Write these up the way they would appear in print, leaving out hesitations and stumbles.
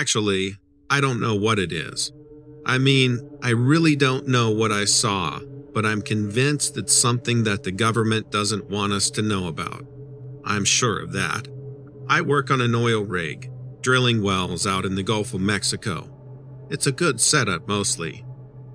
Actually, I don't know what it is. I mean, I really don't know what I saw, but I'm convinced it's something that the government doesn't want us to know about. I'm sure of that. I work on an oil rig, drilling wells out in the Gulf of Mexico. It's a good setup mostly.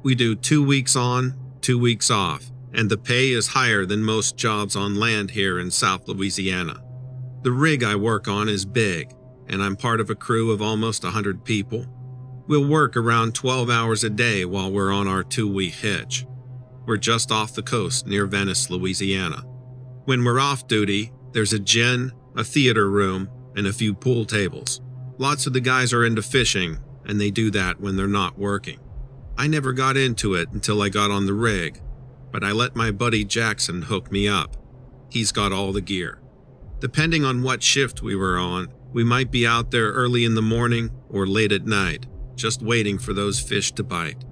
We do 2 weeks on, 2 weeks off, and the pay is higher than most jobs on land here in South Louisiana. The rig I work on is big, and I'm part of a crew of almost 100 people. We'll work around 12 hours a day while we're on our 2-week hitch. We're just off the coast near Venice, Louisiana. When we're off duty, there's a gin, a theater room, and a few pool tables. Lots of the guys are into fishing, and they do that when they're not working. I never got into it until I got on the rig, but I let my buddy Jackson hook me up. He's got all the gear. Depending on what shift we were on, we might be out there early in the morning or late at night, just waiting for those fish to bite.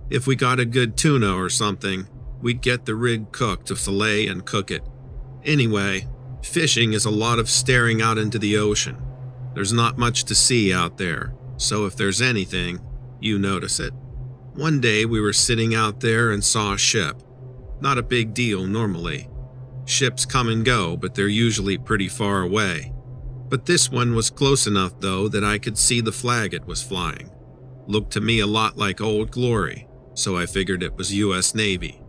If we got a good tuna or something, we'd get the rig cooked to fillet and cook it. Anyway, fishing is a lot of staring out into the ocean. There's not much to see out there, so if there's anything, you notice it. One day we were sitting out there and saw a ship. Not a big deal normally. Ships come and go, but they're usually pretty far away. But this one was close enough though that I could see the flag it was flying. Looked to me a lot like Old Glory, so I figured it was US Navy.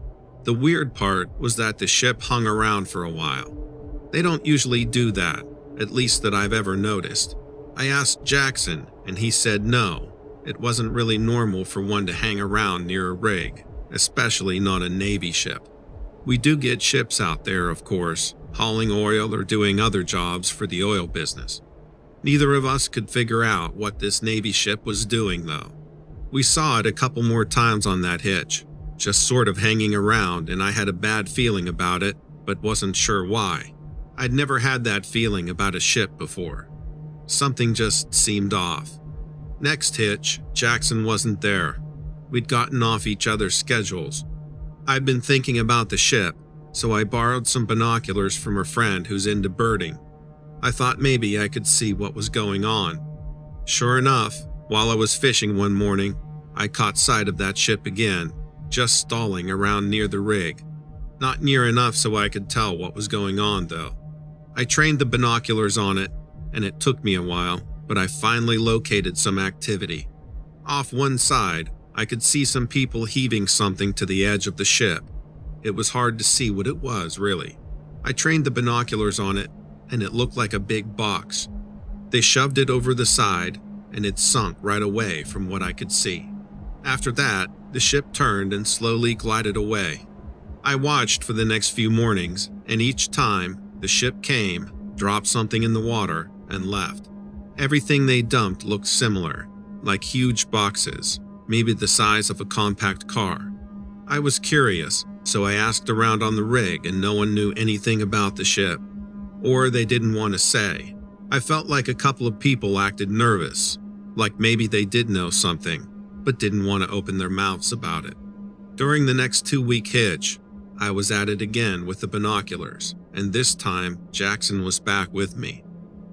The weird part was that the ship hung around for a while. They don't usually do that, at least that I've ever noticed. I asked Jackson, and he said no, it wasn't really normal for one to hang around near a rig, especially not a Navy ship. We do get ships out there, of course, hauling oil or doing other jobs for the oil business. Neither of us could figure out what this Navy ship was doing, though. We saw it a couple more times on that hitch, just sort of hanging around, and I had a bad feeling about it, but wasn't sure why. I'd never had that feeling about a ship before. Something just seemed off. Next hitch, Jackson wasn't there. We'd gotten off each other's schedules. I'd been thinking about the ship, so I borrowed some binoculars from a friend who's into birding. I thought maybe I could see what was going on. Sure enough, while I was fishing one morning, I caught sight of that ship again, just stalling around near the rig. Not near enough so I could tell what was going on, though. I trained the binoculars on it, and it took me a while, but I finally located some activity. Off one side, I could see some people heaving something to the edge of the ship. It was hard to see what it was, really. I trained the binoculars on it, and it looked like a big box. They shoved it over the side, and it sunk right away from what I could see. After that, the ship turned and slowly glided away. I watched for the next few mornings, and each time, the ship came, dropped something in the water, and left. Everything they dumped looked similar, like huge boxes, maybe the size of a compact car. I was curious, so I asked around on the rig, and no one knew anything about the ship. Or they didn't want to say. I felt like a couple of people acted nervous, like maybe they did know something, but didn't want to open their mouths about it. During the next 2-week hitch, I was at it again with the binoculars, and this time Jackson was back with me.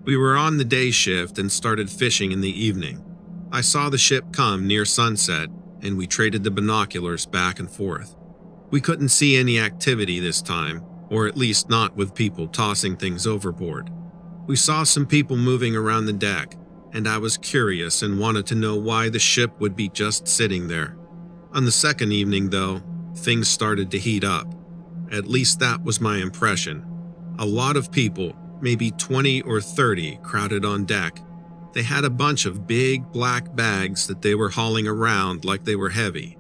We were on the day shift and started fishing in the evening. I saw the ship come near sunset, and we traded the binoculars back and forth. We couldn't see any activity this time, or at least not with people tossing things overboard. We saw some people moving around the deck, and I was curious and wanted to know why the ship would be just sitting there. On the second evening, though, things started to heat up. At least that was my impression. A lot of people, maybe 20 or 30, crowded on deck. They had a bunch of big black bags that they were hauling around like they were heavy.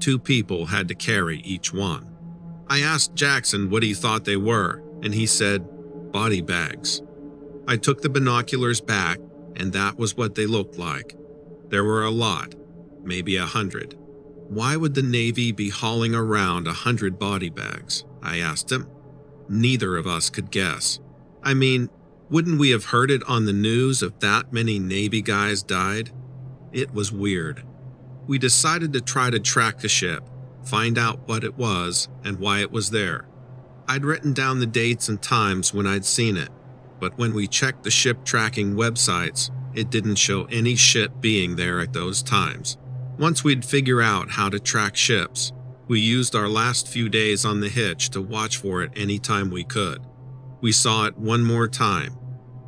2 people had to carry each one. I asked Jackson what he thought they were, and he said, body bags. I took the binoculars back, and that was what they looked like. There were a lot, maybe 100. Why would the Navy be hauling around 100 body bags? I asked him. Neither of us could guess. I mean, wouldn't we have heard it on the news if that many Navy guys died? It was weird. We decided to try to track the ship, find out what it was and why it was there. I'd written down the dates and times when I'd seen it, but when we checked the ship tracking websites, It didn't show any ship being there at those times. Once we'd figure out how to track ships, we used our last few days on the hitch to watch for it any time we could. We saw it one more time,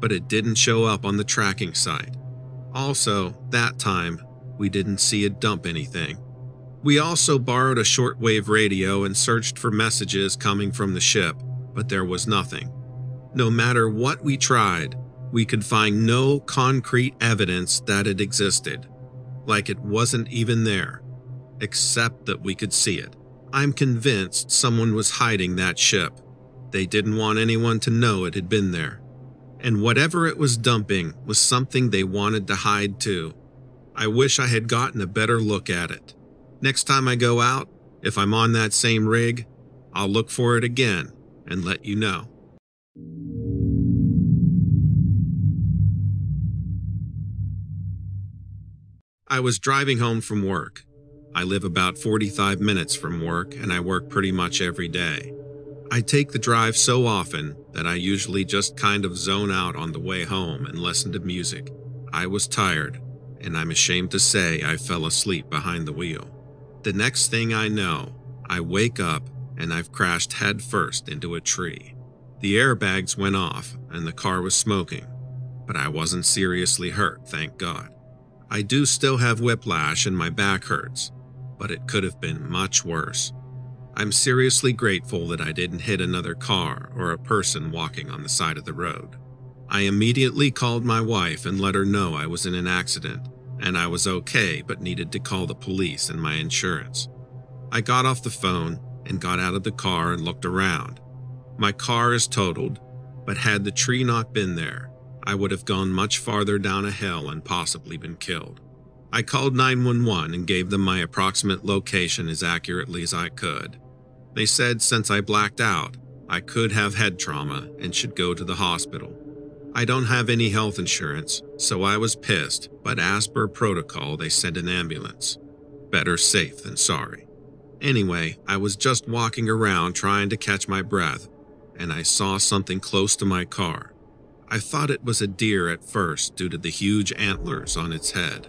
but it didn't show up on the tracking site. Also, that time, we didn't see it dump anything. We also borrowed a shortwave radio and searched for messages coming from the ship, but there was nothing. No matter what we tried, we could find no concrete evidence that it existed, like it wasn't even there, except that we could see it. I'm convinced someone was hiding that ship. They didn't want anyone to know it had been there. And whatever it was dumping was something they wanted to hide too. I wish I had gotten a better look at it. Next time I go out, if I'm on that same rig, I'll look for it again and let you know. I was driving home from work. I live about 45 minutes from work and I work pretty much every day. I take the drive so often that I usually just kind of zone out on the way home and listen to music. I was tired, and I'm ashamed to say I fell asleep behind the wheel. The next thing I know, I wake up and I've crashed headfirst into a tree. The airbags went off and the car was smoking, but I wasn't seriously hurt, thank God. I do still have whiplash and my back hurts, but it could have been much worse. I'm seriously grateful that I didn't hit another car or a person walking on the side of the road. I immediately called my wife and let her know I was in an accident and I was okay but needed to call the police and my insurance. I got off the phone and got out of the car and looked around. My car is totaled, but had the tree not been there, I would have gone much farther down a hill and possibly been killed. I called 911 and gave them my approximate location as accurately as I could. They said since I blacked out, I could have head trauma and should go to the hospital. I don't have any health insurance, so I was pissed, but as per protocol, they sent an ambulance. Better safe than sorry. Anyway, I was just walking around trying to catch my breath, and I saw something close to my car. I thought it was a deer at first due to the huge antlers on its head.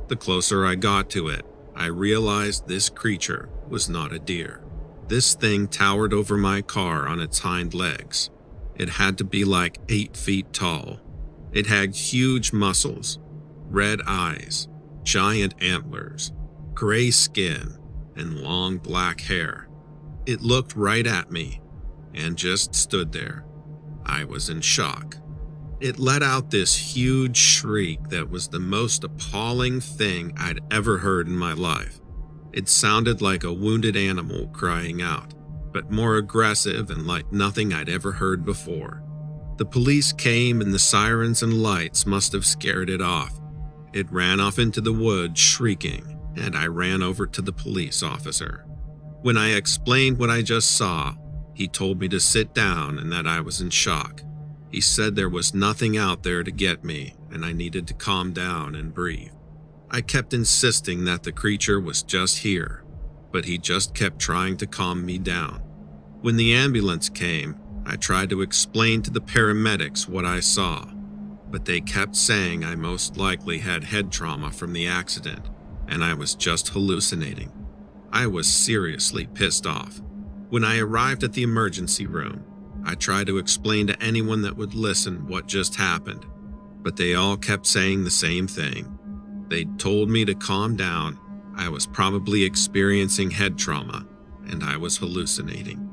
The closer I got to it, I realized this creature was not a deer. This thing towered over my car on its hind legs. It had to be like 8 feet tall. It had huge muscles, red eyes, giant antlers, gray skin, and long black hair. It looked right at me and just stood there. I was in shock. It let out this huge shriek that was the most appalling thing I'd ever heard in my life. It sounded like a wounded animal crying out, but more aggressive and like nothing I'd ever heard before. The police came and the sirens and lights must have scared it off. It ran off into the woods shrieking, and I ran over to the police officer. When I explained what I just saw, he told me to sit down and that I was in shock. He said there was nothing out there to get me and I needed to calm down and breathe. I kept insisting that the creature was just here, but he just kept trying to calm me down. When the ambulance came, I tried to explain to the paramedics what I saw, but they kept saying I most likely had head trauma from the accident and I was just hallucinating. I was seriously pissed off. When I arrived at the emergency room, I tried to explain to anyone that would listen what just happened, but they all kept saying the same thing. They told me to calm down. I was probably experiencing head trauma, and I was hallucinating.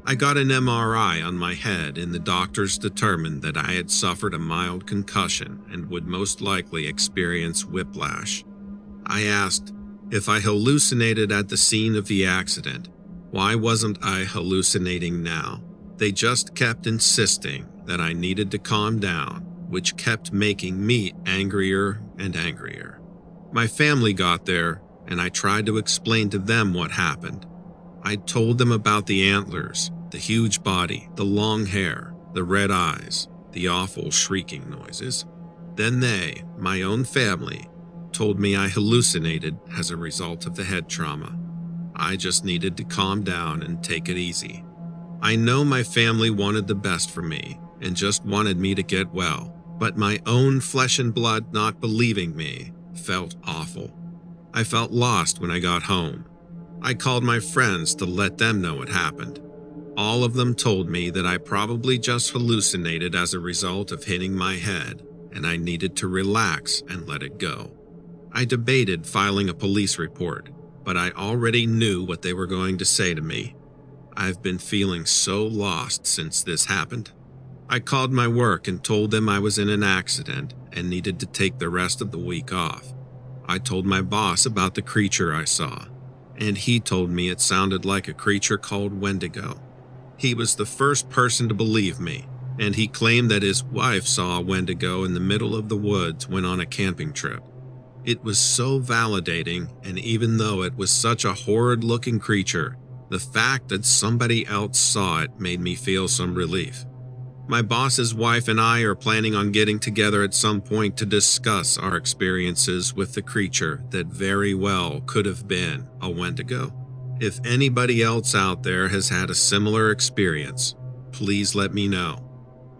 I got an MRI on my head, and the doctors determined that I had suffered a mild concussion and would most likely experience whiplash. I asked, if I hallucinated at the scene of the accident, why wasn't I hallucinating now? They just kept insisting that I needed to calm down, which kept making me angrier and angrier. My family got there, and I tried to explain to them what happened. I told them about the antlers, the huge body, the long hair, the red eyes, the awful shrieking noises. Then they, my own family, told me I hallucinated as a result of the head trauma. I just needed to calm down and take it easy. I know my family wanted the best for me and just wanted me to get well, but my own flesh and blood not believing me felt awful. I felt lost when I got home. I called my friends to let them know what happened. All of them told me that I probably just hallucinated as a result of hitting my head, and I needed to relax and let it go. I debated filing a police report, but I already knew what they were going to say to me. I've been feeling so lost since this happened. I called my work and told them I was in an accident and needed to take the rest of the week off. I told my boss about the creature I saw, and he told me it sounded like a creature called Wendigo. He was the first person to believe me, and he claimed that his wife saw a Wendigo in the middle of the woods when on a camping trip. It was so validating, and even though it was such a horrid-looking creature, the fact that somebody else saw it made me feel some relief. My boss's wife and I are planning on getting together at some point to discuss our experiences with the creature that very well could have been a Wendigo. If anybody else out there has had a similar experience, please let me know.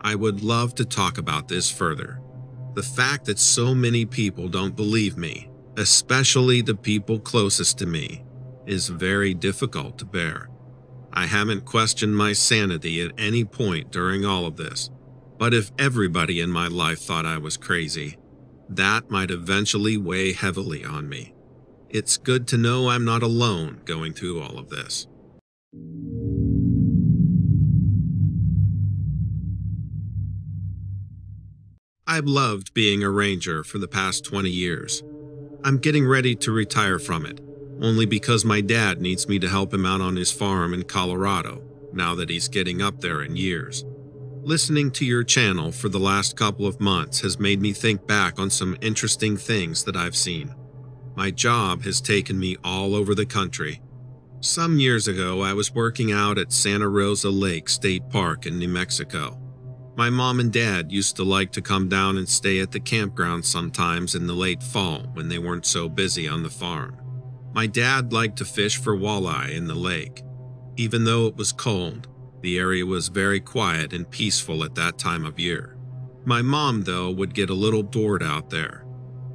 I would love to talk about this further. The fact that so many people don't believe me, especially the people closest to me, is very difficult to bear. I haven't questioned my sanity at any point during all of this, but if everybody in my life thought I was crazy, that might eventually weigh heavily on me. It's good to know I'm not alone going through all of this. I've loved being a ranger for the past 20 years. I'm getting ready to retire from it, only because my dad needs me to help him out on his farm in Colorado, now that he's getting up there in years. Listening to your channel for the last couple of months has made me think back on some interesting things that I've seen. My job has taken me all over the country. Some years ago, I was working out at Santa Rosa Lake State Park in New Mexico. My mom and dad used to like to come down and stay at the campground sometimes in the late fall when they weren't so busy on the farm. My dad liked to fish for walleye in the lake. Even though it was cold, the area was very quiet and peaceful at that time of year. My mom, though, would get a little bored out there.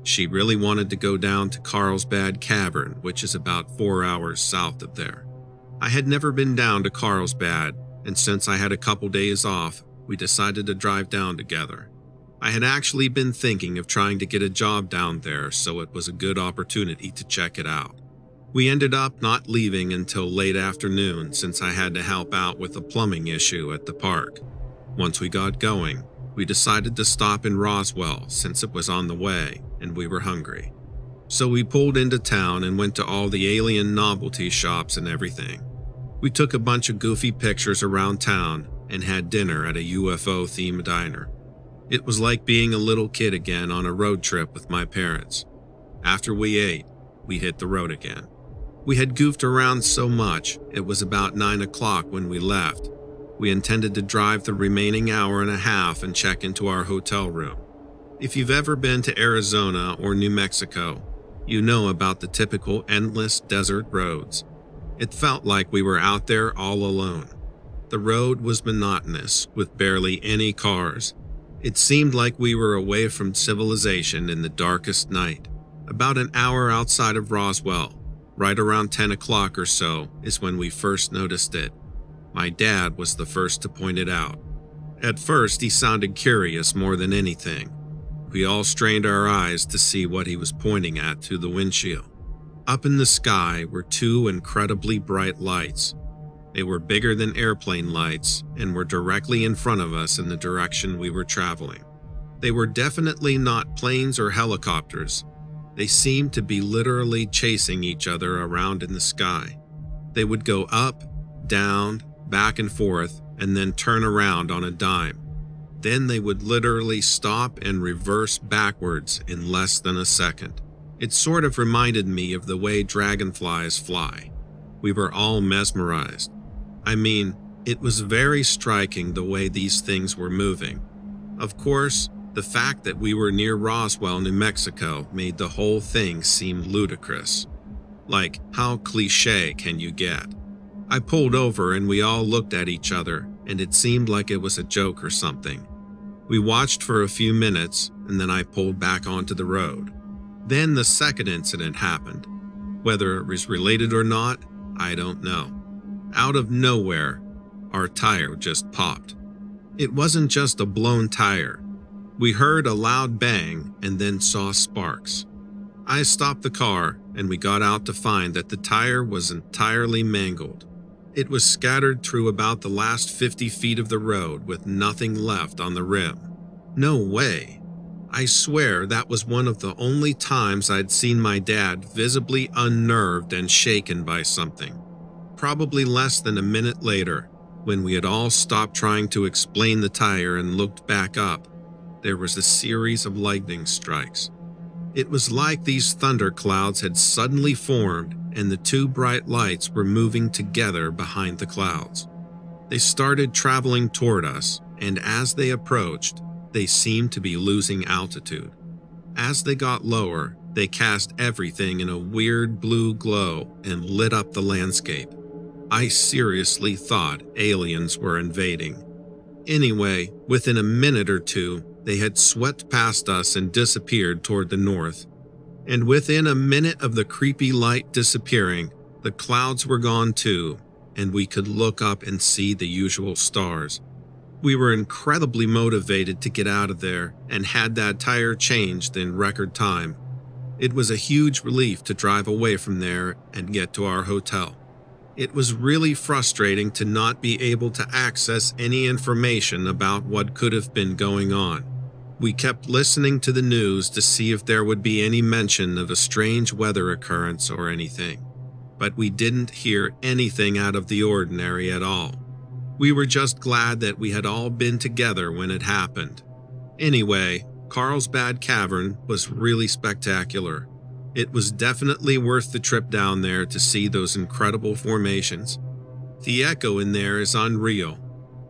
She really wanted to go down to Carlsbad Cavern, which is about 4 hours south of there. I had never been down to Carlsbad, and since I had a couple days off, we decided to drive down together. I had actually been thinking of trying to get a job down there, so it was a good opportunity to check it out. We ended up not leaving until late afternoon since I had to help out with a plumbing issue at the park. Once we got going, we decided to stop in Roswell since it was on the way and we were hungry. So we pulled into town and went to all the alien novelty shops and everything. We took a bunch of goofy pictures around town and had dinner at a UFO-themed diner. It was like being a little kid again on a road trip with my parents. After we ate, we hit the road again. We had goofed around so much, it was about 9 o'clock when we left. We intended to drive the remaining hour and a half and check into our hotel room. If you've ever been to Arizona or New Mexico, you know about the typical endless desert roads. It felt like we were out there all alone. The road was monotonous, with barely any cars. It seemed like we were away from civilization in the darkest night. About an hour outside of Roswell, right around 10 o'clock or so, is when we first noticed it. My dad was the first to point it out. At first, he sounded curious more than anything. We all strained our eyes to see what he was pointing at through the windshield. Up in the sky were two incredibly bright lights. They were bigger than airplane lights and were directly in front of us in the direction we were traveling. They were definitely not planes or helicopters. They seemed to be literally chasing each other around in the sky. They would go up, down, back and forth, and then turn around on a dime. Then they would literally stop and reverse backwards in less than a second. It sort of reminded me of the way dragonflies fly. We were all mesmerized. I mean, it was very striking the way these things were moving. Of course, the fact that we were near Roswell, New Mexico, made the whole thing seem ludicrous. Like, how cliché can you get? I pulled over and we all looked at each other, and it seemed like it was a joke or something. We watched for a few minutes, and then I pulled back onto the road. Then the second incident happened. Whether it was related or not, I don't know. Out of nowhere, our tire just popped. It wasn't just a blown tire. We heard a loud bang and then saw sparks. I stopped the car, and we got out to find that the tire was entirely mangled. It was scattered through about the last 50 feet of the road with nothing left on the rim. No way. I swear that was one of the only times I'd seen my dad visibly unnerved and shaken by something. Probably less than a minute later, when we had all stopped trying to explain the tire and looked back up, there was a series of lightning strikes. It was like these thunderclouds had suddenly formed and the two bright lights were moving together behind the clouds. They started traveling toward us, and as they approached, they seemed to be losing altitude. As they got lower, they cast everything in a weird blue glow and lit up the landscape. I seriously thought aliens were invading. Anyway, within a minute or two, they had swept past us and disappeared toward the north. And within a minute of the creepy light disappearing, the clouds were gone too, and we could look up and see the usual stars. We were incredibly motivated to get out of there and had that tire changed in record time. It was a huge relief to drive away from there and get to our hotel. It was really frustrating to not be able to access any information about what could have been going on. We kept listening to the news to see if there would be any mention of a strange weather occurrence or anything, but we didn't hear anything out of the ordinary at all. We were just glad that we had all been together when it happened. Anyway, Carlsbad Cavern was really spectacular. It was definitely worth the trip down there to see those incredible formations. The echo in there is unreal.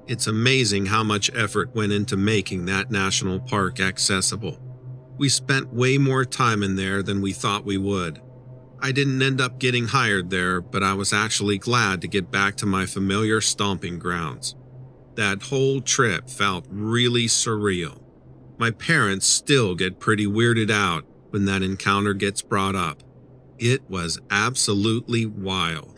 It's amazing how much effort went into making that national park accessible. We spent way more time in there than we thought we would. I didn't end up getting hired there, but I was actually glad to get back to my familiar stomping grounds. That whole trip felt really surreal. My parents still get pretty weirded out when that encounter gets brought up. It was absolutely wild.